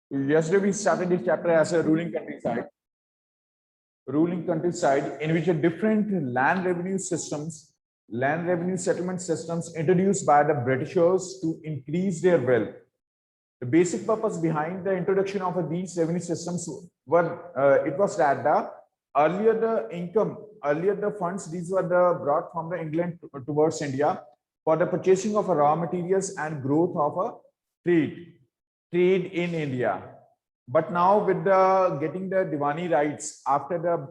Yesterday we started this chapter as a ruling countryside in which a different land revenue settlement systems introduced by the Britishers to increase their wealth. The basic purpose behind the introduction of these revenue systems it was that earlier the funds, these were brought from the England towards India for the purchasing of raw materials and growth of a trade in India. But now with the getting the Diwani rights after the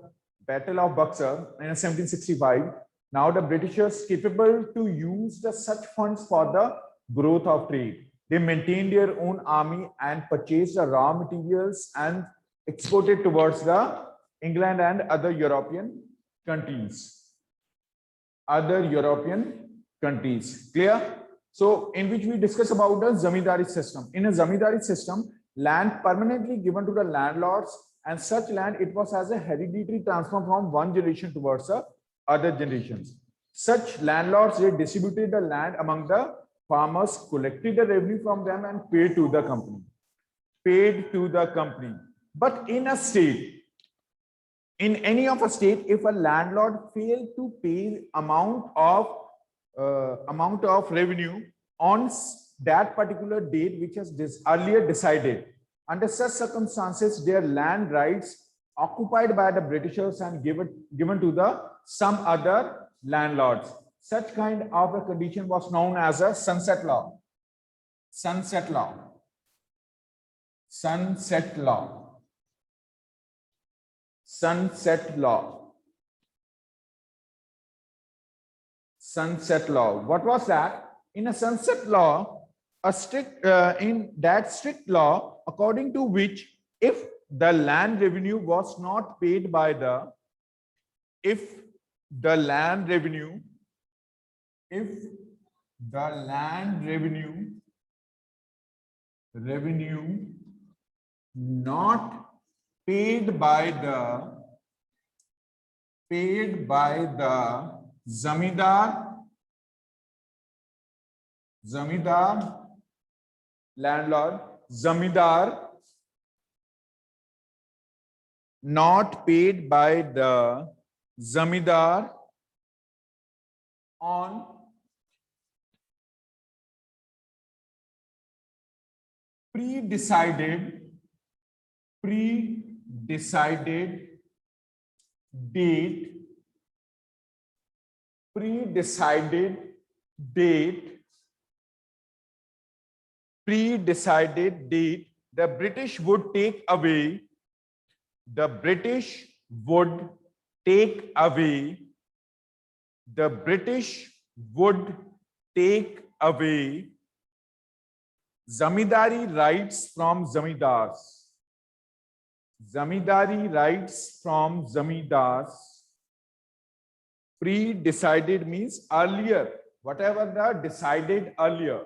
Battle of Buxar in 1765, now the Britishers capable to use such funds for the growth of trade. They maintained their own army and purchased the raw materials and exported towards the England and other European countries. Clear? So in which we discuss about the Zamindari system. In a Zamindari system, land permanently given to the landlords, and such land it was as a hereditary transfer from one generation towards the other generations. Such landlords, they distributed the land among the farmers, collected the revenue from them and paid to the company. But in a state, in any of a state, if a landlord failed to pay amount of revenue on that particular date which has earlier decided, under such circumstances their land rights occupied by the Britishers and given to some other landlords. Such kind of a condition was known as a sunset law. Sunset law. What was that? In a sunset law, in that strict law, according to which, if the land revenue was not paid by the land revenue not paid by the zamindar landlord, not paid by the zamindar on pre-decided date, the British would take away zamindari rights from zamindars. Pre-decided means earlier, whatever the decided earlier.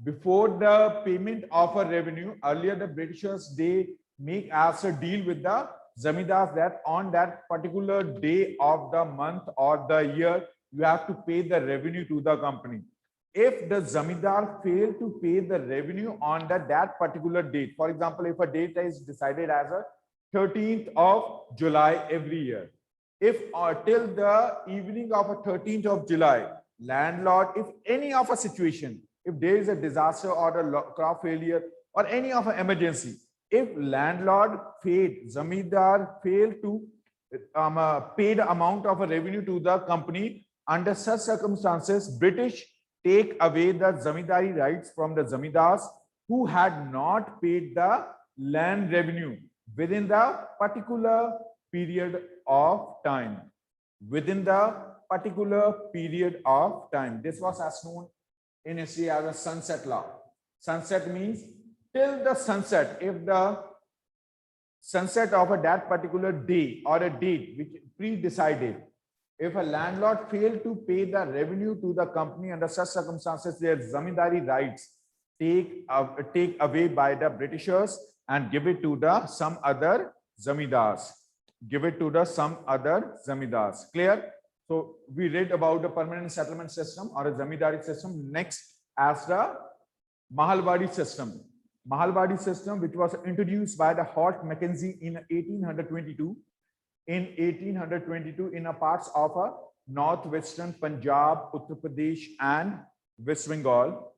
Before the payment of a revenue, earlier the Britishers, they make as a deal with the zamindars that on that particular day of the month or the year, you have to pay the revenue to the company. If the zamindar fail to pay the revenue on that particular date, for example, if a date is decided as a 13th of July every year, if till the evening of a 13th of July, landlord, if any of a situation, if there is a disaster or a crop failure or any of an emergency, if landlord zamindar failed to pay the amount of a revenue to the company, under such circumstances, British take away the zamindari rights from the zamindars who had not paid the land revenue within the particular period of time. This was as known in history as a sunset law. Sunset means till the sunset. If the sunset of that particular day or a date which pre-decided, if a landlord failed to pay the revenue to the company, under such circumstances, their zamindari rights take away by the Britishers and give it to some other zamindars. Clear? So we read about the permanent settlement system or a zamindari system. Next, as the Mahalwadi system. Mahalwadi system, which was introduced by the Holt Mackenzie in 1822. In 1822, in a parts of a northwestern Punjab, Uttar Pradesh, and West Bengal.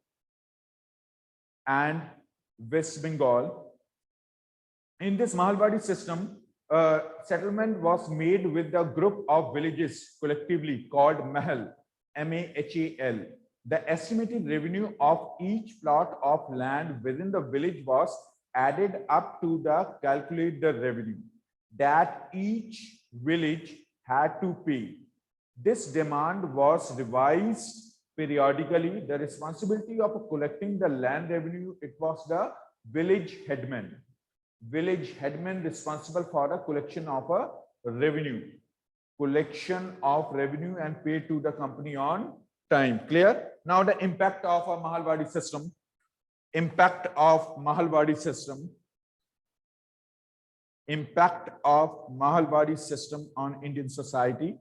In this Mahalwadi system, settlement was made with a group of villages collectively called Mahal, M-A-H-A-L. The estimated revenue of each plot of land within the village was added up to the calculate the revenue that each village had to pay. This demand was revised periodically. The responsibility of collecting the land revenue, it was the village headman. Village headman responsible for the collection of a revenue. Collection of revenue and pay to the company on time. Clear? Now the impact of a Mahalwadi system. Impact of Mahalwadi system. Impact of Mahalwadi system on Indian society,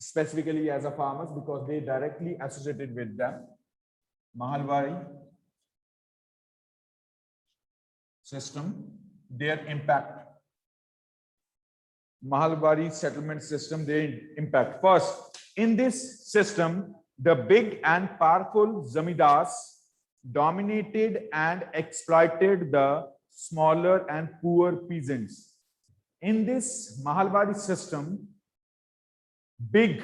specifically as a farmers, because they directly associated with them. Mahalwadi system, their impact. Mahalwadi settlement system, their impact. First, in this system, the big and powerful zamindars dominated and exploited the smaller and poor peasants. In this Mahalwadi system, big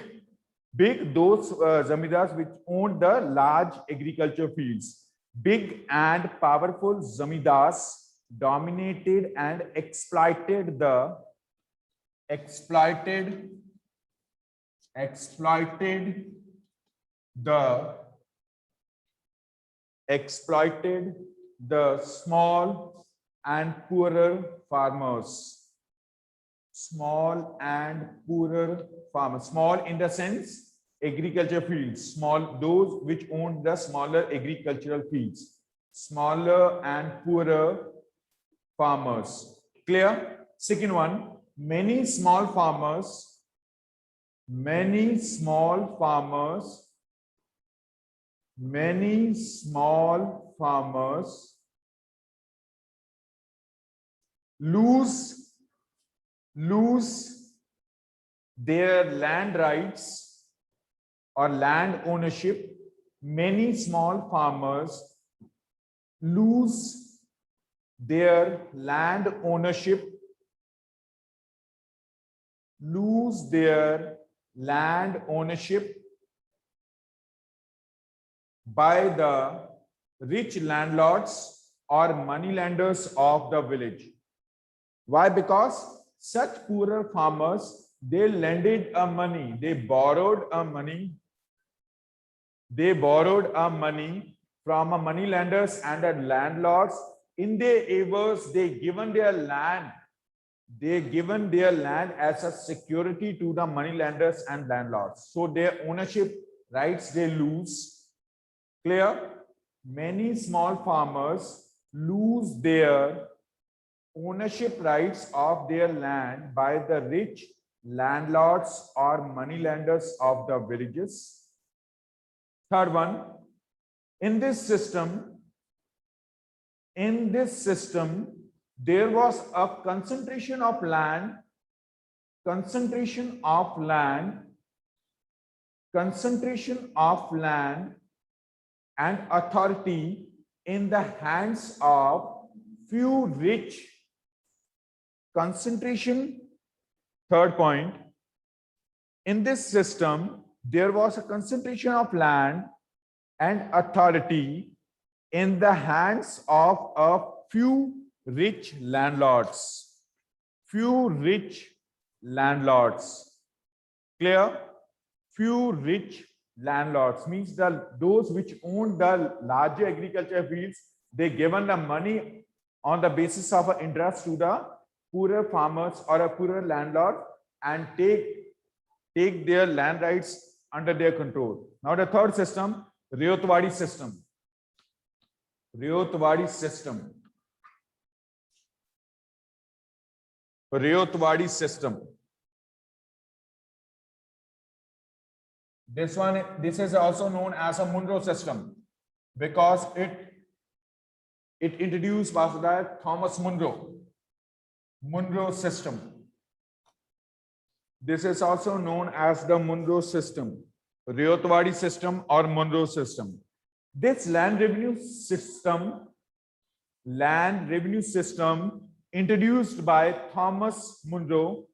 those zamindars which owned the large agriculture fields, big and powerful zamindars dominated and exploited the small and poorer farmers. Small and poorer farmers. Small in the sense agriculture fields. Small, those which own the smaller agricultural fields. Smaller and poorer farmers. Clear? Second one, many small farmers lose their land rights or land ownership. Many small farmers lose their land ownership by the rich landlords or moneylenders of the village. Why? Because such poorer farmers, they lended a money, they borrowed a money from a moneylenders and the landlords. In their avers, they given their land as a security to the moneylenders and landlords. So their ownership rights they lose. Clear? Many small farmers lose their ownership rights of their land by the rich landlords or moneylenders of the villages. Third one, in this system, there was a concentration of land and authority in the hands of few rich. Concentration. Third point, in this system, there was a concentration of land and authority in the hands of a few rich landlords. Clear? Few rich landlords means those which own the larger agriculture fields, they given the money on the basis of an interest to the poorer farmers or a poorer landlord and take their land rights under their control. Now the third system, Rayotwadi system. This is also known as a Munro system because It introduced by Thomas Munro system. This is also known as the Munro system, Rayotwadi system or Munro system. This land revenue system introduced by Thomas Munro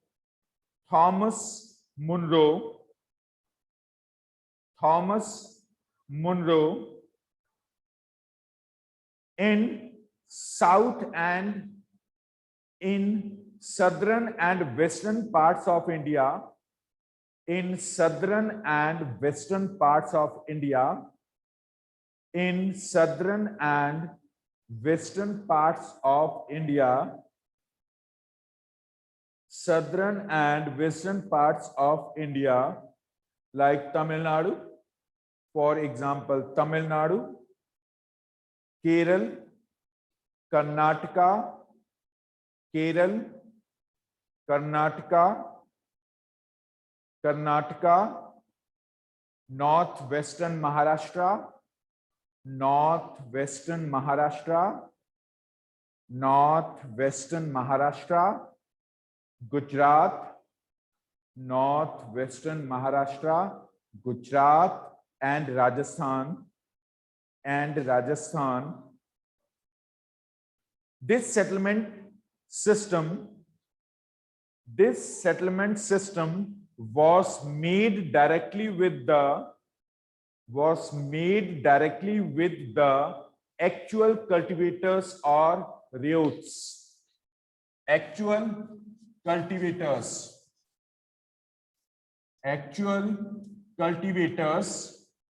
in south and in southern and western parts of India, in southern and western parts of India, in southern and western parts of India, southern and western parts of India, like Tamil Nadu, for example, Tamil Nadu, Kerala, Karnataka, northwestern Maharashtra, Gujarat, northwestern Maharashtra, Gujarat and Rajasthan. This settlement system was made directly with the actual cultivators or ryots. Actual cultivators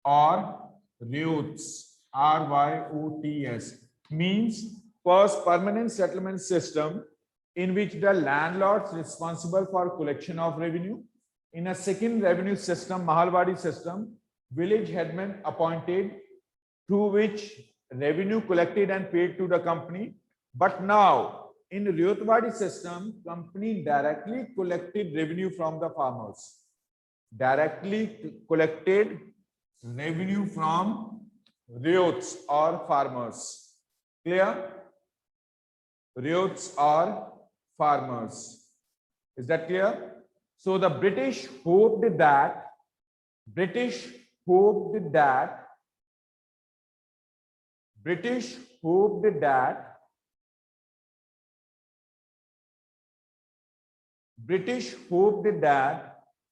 or ryots, RYOTS, means first permanent settlement system in which the landlords responsible for collection of revenue. In a second revenue system, Mahalwadi system, village headman appointed through which revenue collected and paid to the company. But now in Rayotwadi system, company directly collected revenue from the farmers. Directly collected revenue from ryots or farmers. Clear? Ryots or farmers. Is that clear? So the British hoped that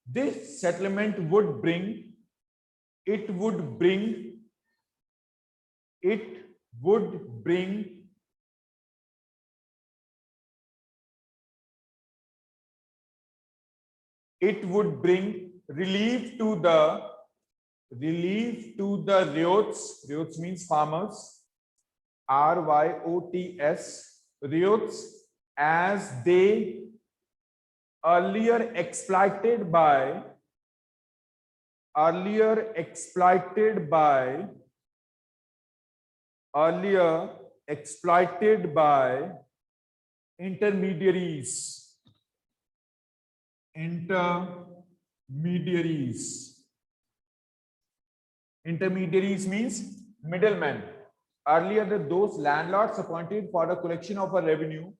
this settlement would bring relief to the ryots means farmers, RYOTS, ryots, as they earlier exploited by intermediaries. Intermediaries means middlemen. Earlier, those landlords appointed for the collection of a revenue,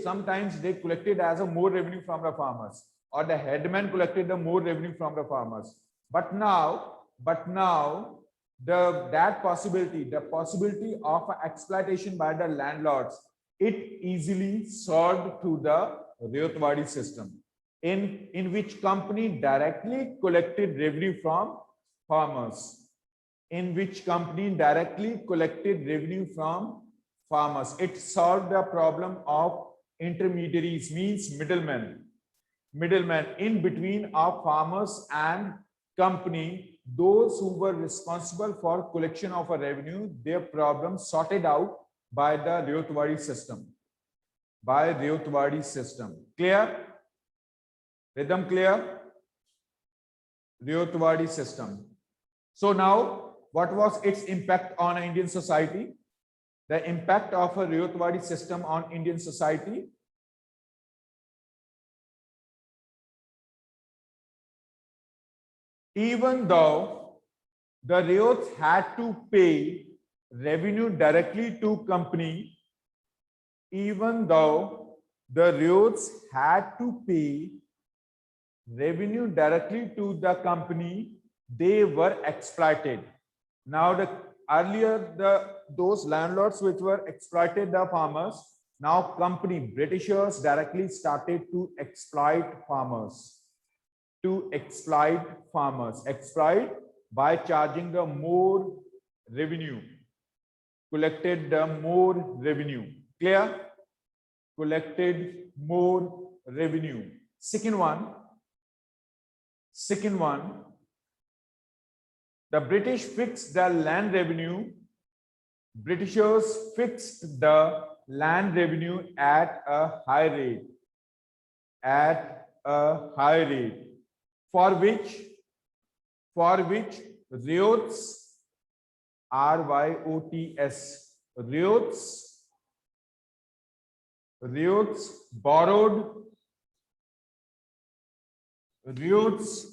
sometimes they collected as a more revenue from the farmers, or the headman collected the more revenue from the farmers. But now the possibility of exploitation by the landlords, it easily solved through the Rayotwadi system, in which company directly collected revenue from farmers. It solved the problem of intermediaries, means middlemen in between of farmers and company. Those who were responsible for collection of a revenue, their problem sorted out by the Rayotwadi system. Clear? Rhythm clear? Rayotwadi system. So now, what was its impact on Indian society? The impact of a Rayotwadi system on Indian society. Even though the ryots had to pay revenue directly to company, even though the roads had to pay revenue directly to the company, they were exploited. Now those landlords which were exploited the farmers, now company Britishers directly started to exploit farmers. Exploit by charging the more revenue, collected the more revenue. Clear? Collected more revenue. Second one, the British fixed the land revenue. Britishers fixed the land revenue at a high rate. For which RYOTS,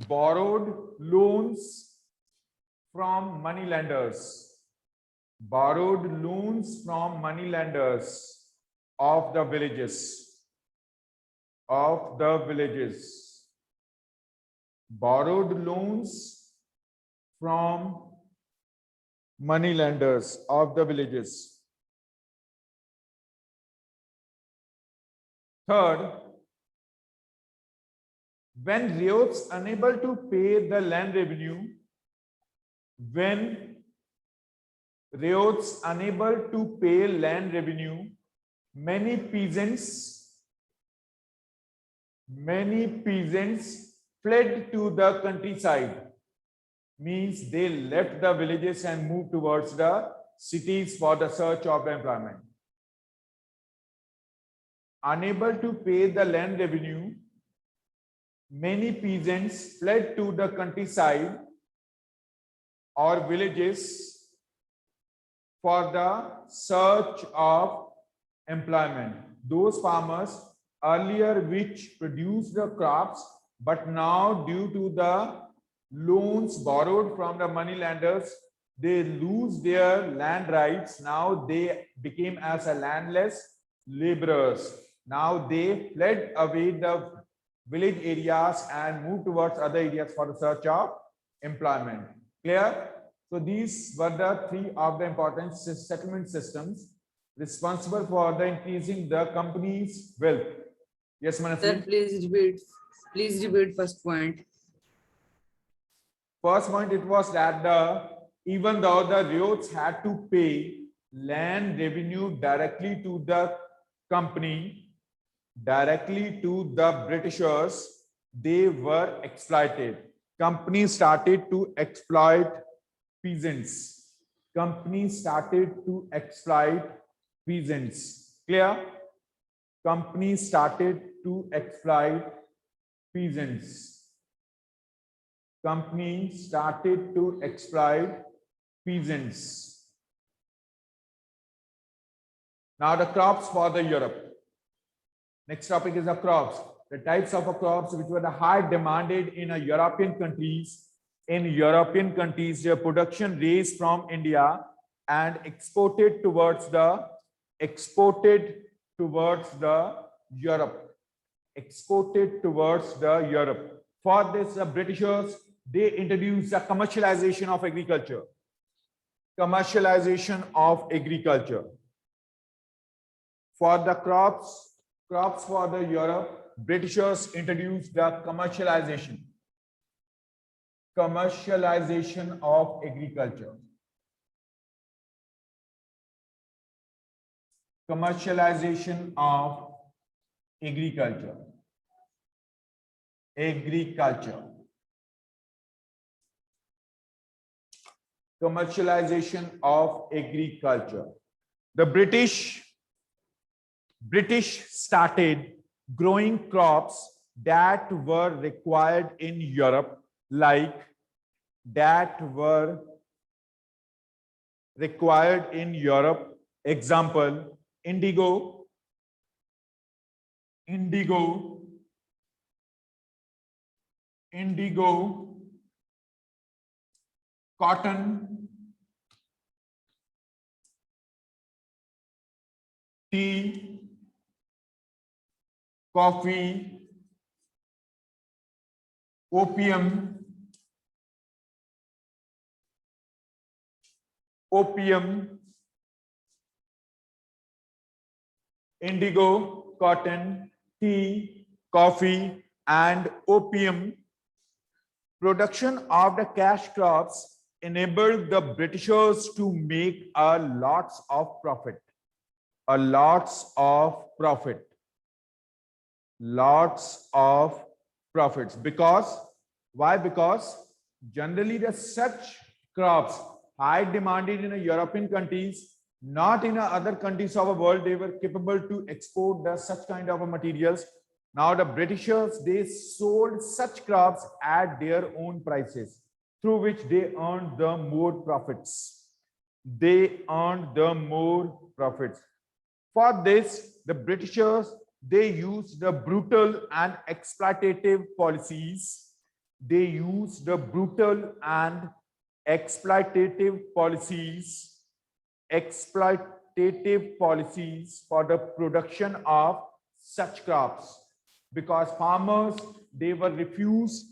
borrowed loans from moneylenders. Borrowed loans from moneylenders of the villages. Borrowed loans from moneylenders of the villages. Third, when RYOTS unable to pay the land revenue, many peasants fled to the countryside. Means they left the villages and moved towards the cities for the search of employment. Unable to pay the land revenue, many peasants fled to the countryside or villages for the search of employment. Those farmers earlier which produced the crops, but now due to the loans borrowed from the moneylenders, they lose their land rights. Now they became as a landless laborers. Now they fled away the village areas and moved towards other areas for the search of employment. Clear? So these were the three of the important settlement systems responsible for the increasing the company's wealth. Yes, Manasi? Sir, please repeat first point. First point, it was that even though the RYOTS had to pay land revenue directly to the company, directly to the Britishers, they were exploited. Companies started to exploit peasants. Clear? Companies started to exploit peasants. Now the crops for the Europe. Next topic is the crops. The types of crops which were the high demanded in European countries. In European countries, their production raised from India and exported towards the Europe. For this, the Britishers, they introduced the commercialization of agriculture. For the crops for the Europe, Britishers introduced the commercialization of agriculture. Commercialization of agriculture. Commercialization of agriculture. The British started growing crops that were required in Europe, example, indigo, indigo, cotton, tea, coffee, opium, indigo, cotton, tea, coffee, and opium. Production of the cash crops enabled the Britishers to make a lots of profit. A lots of profit. Lots of profits. Because why? Because generally the such crops high demanded in the European countries, not in other countries of the world. They were capable to export the such kind of materials. Now the Britishers, they sold such crops at their own prices, through which they earned the more profits. They earned the more profits. For this, the Britishers, they used the brutal and exploitative policies. They used the brutal and exploitative policies for the production of such crops, because farmers, they refused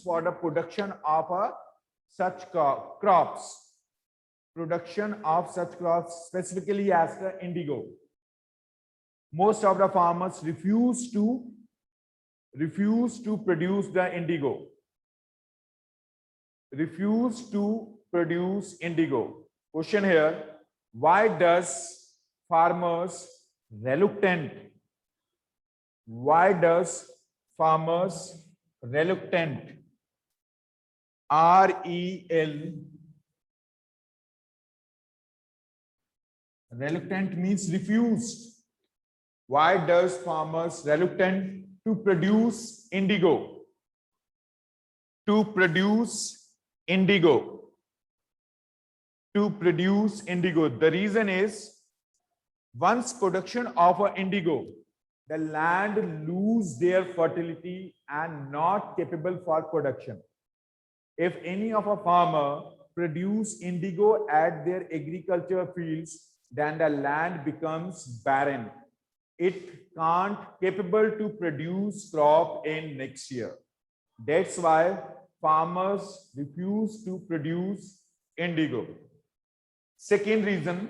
for the production of such crops, specifically as the indigo. Most of the farmers refused to produce the indigo. Question here: why does farmers reluctant? Reluctant means refused. Why does farmers reluctant to produce indigo? The reason is, once production of indigo, the land lose their fertility and not capable for production. If any of a farmer produce indigo at their agriculture fields, then the land becomes barren. It can't capable to produce crop in next year. That's why farmers refuse to produce indigo. Second reason,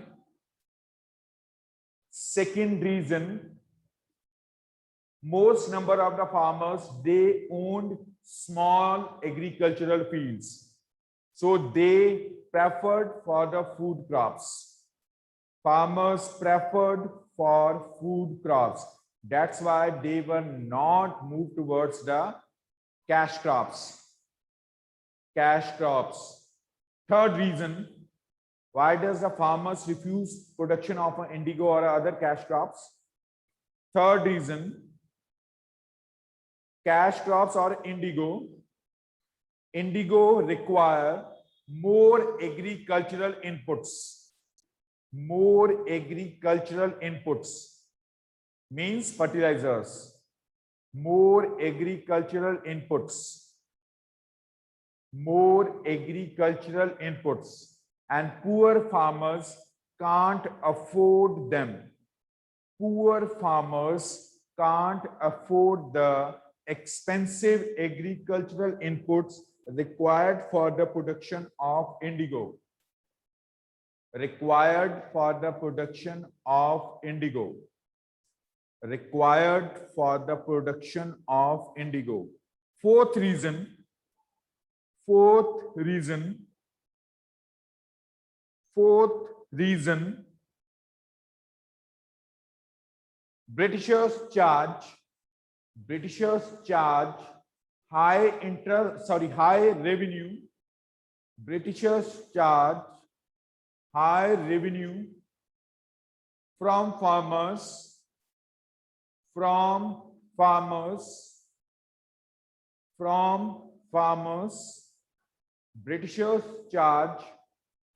most number of the farmers, they owned small agricultural fields, so they preferred for the food crops. Farmers preferred for food crops. That's why they were not moved towards the cash crops. Third reason, why does the farmers refuse production of indigo or other cash crops? Third reason, cash crops or indigo require more agricultural inputs. Means fertilizers. More agricultural inputs, and poor farmers can't afford them. Poor farmers can't afford the expensive agricultural inputs required for the production of indigo. Fourth reason, Britishers charge high revenue. Britishers charge high revenue from farmers. Britishers charge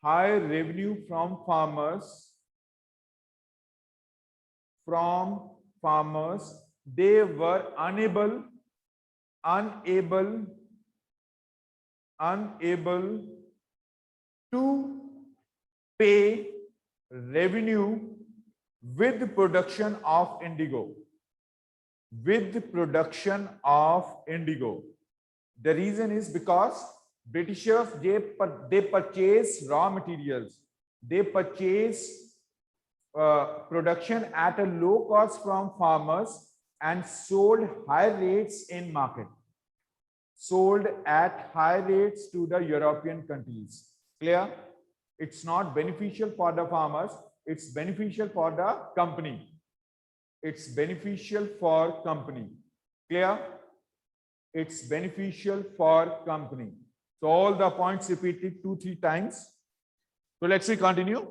high revenue from farmers. They were unable unable to pay revenue with production of indigo. With production of indigo. The reason is because Britishers, they purchase raw materials. They purchase production at a low cost from farmers and sold high rates in market. Sold at high rates to the European countries. Clear? It's not beneficial for the farmers. It's beneficial for the company. It's beneficial for company. Clear? It's beneficial for company. So all the points repeated 2-3 times. So let's continue.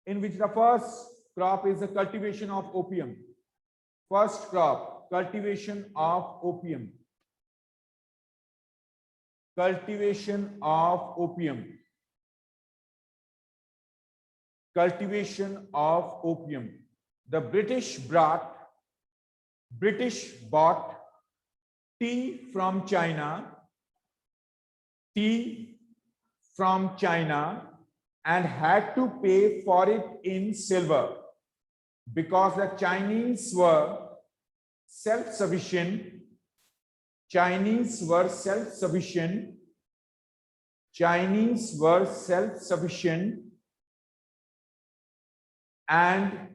In which the first crop is the cultivation of opium. First crop, cultivation of opium. Cultivation of opium. Cultivation of opium. The British bought tea from China. Tea from China, and had to pay for it in silver because the Chinese were self-sufficient. Chinese were self-sufficient. Chinese were self-sufficient, and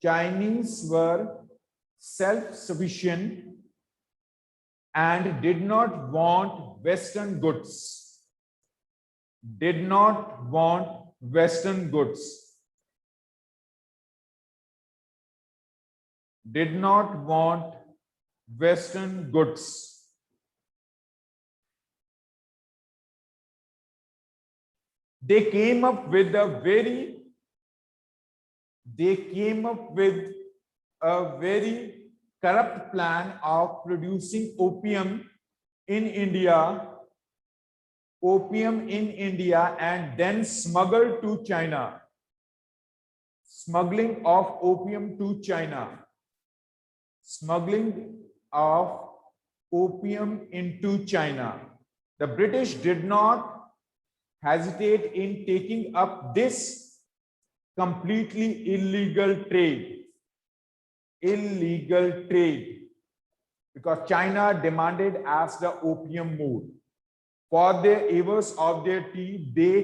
Chinese were self-sufficient and did not want Western goods. Did not want Western goods. Did not want Western goods. They came up with a very corrupt plan of producing opium in India, and then smuggled to China. Smuggling of opium to China. Smuggling of opium into China. The British did not hesitate in taking up this completely illegal trade. Illegal trade, because China demanded as the opium more. For the avers of their tea, they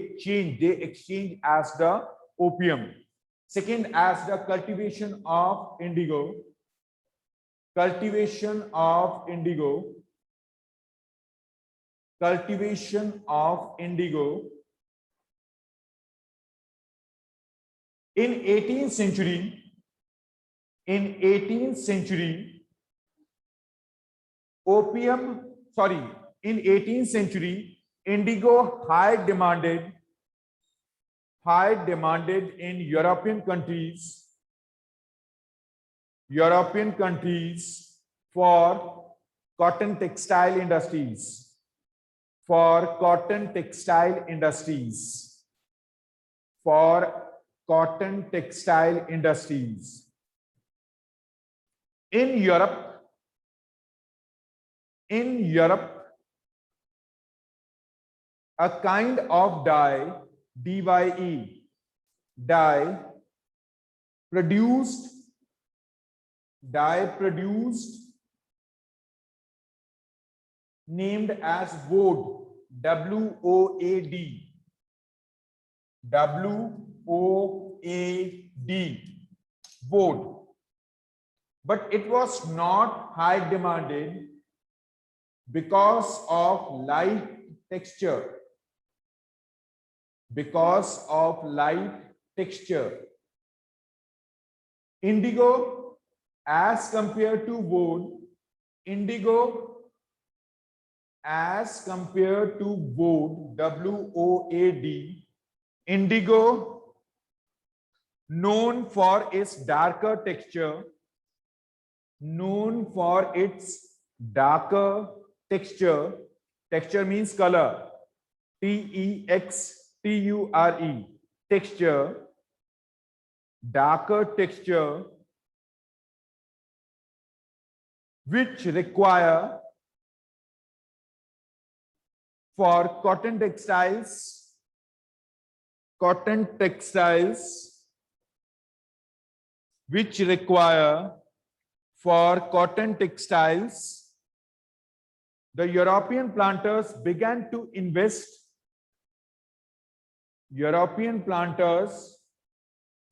exchange as the opium. Second, as the cultivation of indigo. Cultivation of indigo. Cultivation of indigo. In 18th century, indigo high demanded in European countries for cotton textile industries. For cotton textile industries. For cotton textile industries. In Europe, a kind of dye, DYE, dye produced named as woad, W-O-A-D, woad. But it was not high demanded because of light texture. Because of light texture. Indigo, as compared to woad, W-O-A-D, indigo, known for its darker texture. Known for its darker texture. Texture means color. T-E-X-T-U-R-E. Texture. Darker texture. which require for cotton textiles, which require for cotton textiles, the European planters began to invest. European planters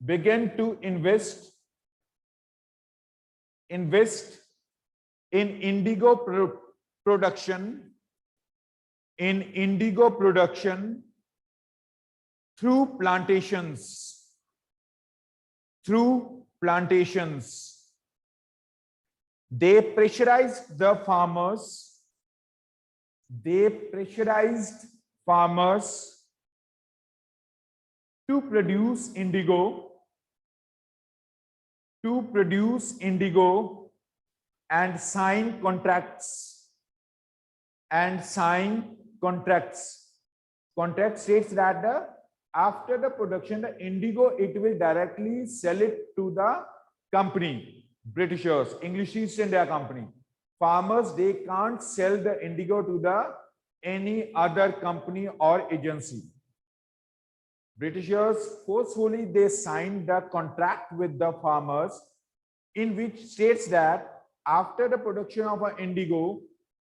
began to invest in indigo production, through plantations. They pressurized the farmers. To produce indigo, and sign contracts. Contract states that after the production, the indigo, it will directly sell it to the company, Britishers, English East India Company. Farmers, they can't sell the indigo to any other company or agency. Britishers forcefully they signed the contract with the farmers, in which states that after the production of an indigo,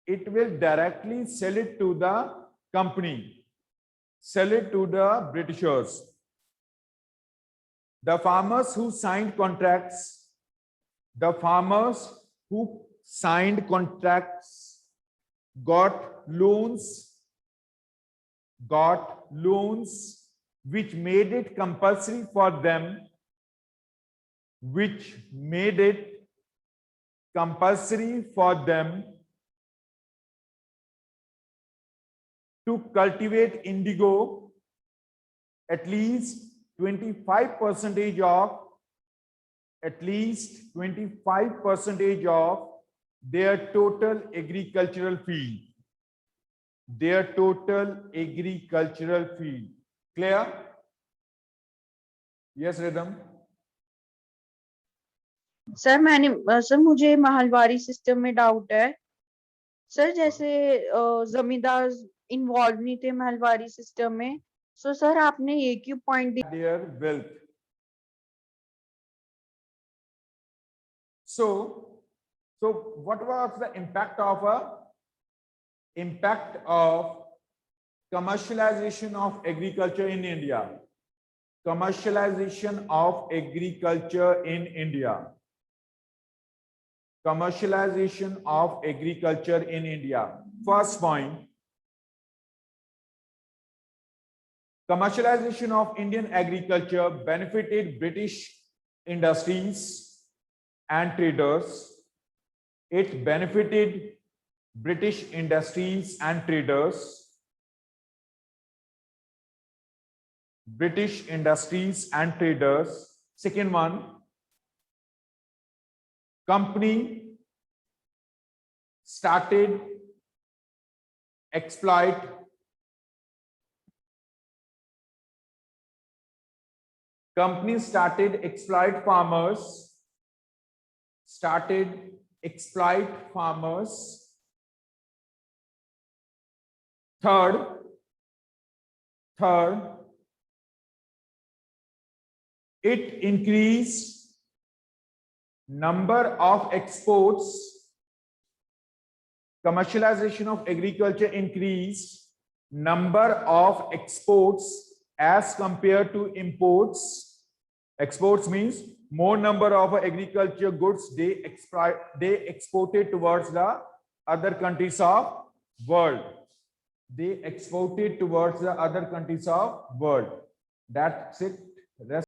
it will directly sell it to the company, sell it to the Britishers. The farmers who signed contracts, got loans, which made it compulsory for them, to cultivate indigo at least 25% of their total agricultural field. Clear? Yes, Rhythm. Sir मुझे Mahalwari system में doubt है sir, जैसे जमींदार involve नहीं थे Mahalwari system में, so sir आपने ये क्यों point Their wealth. So what was the impact of commercialization of agriculture in India? Commercialization of agriculture in India. First point, commercialization of Indian agriculture benefited British industries and traders. It benefited British industries and traders. Second one, company started exploit farmers. Third, it increased number of exports. Commercialization of agriculture increased number of exports as compared to imports. Exports means more number of agriculture goods they exported towards the other countries of world. That's it.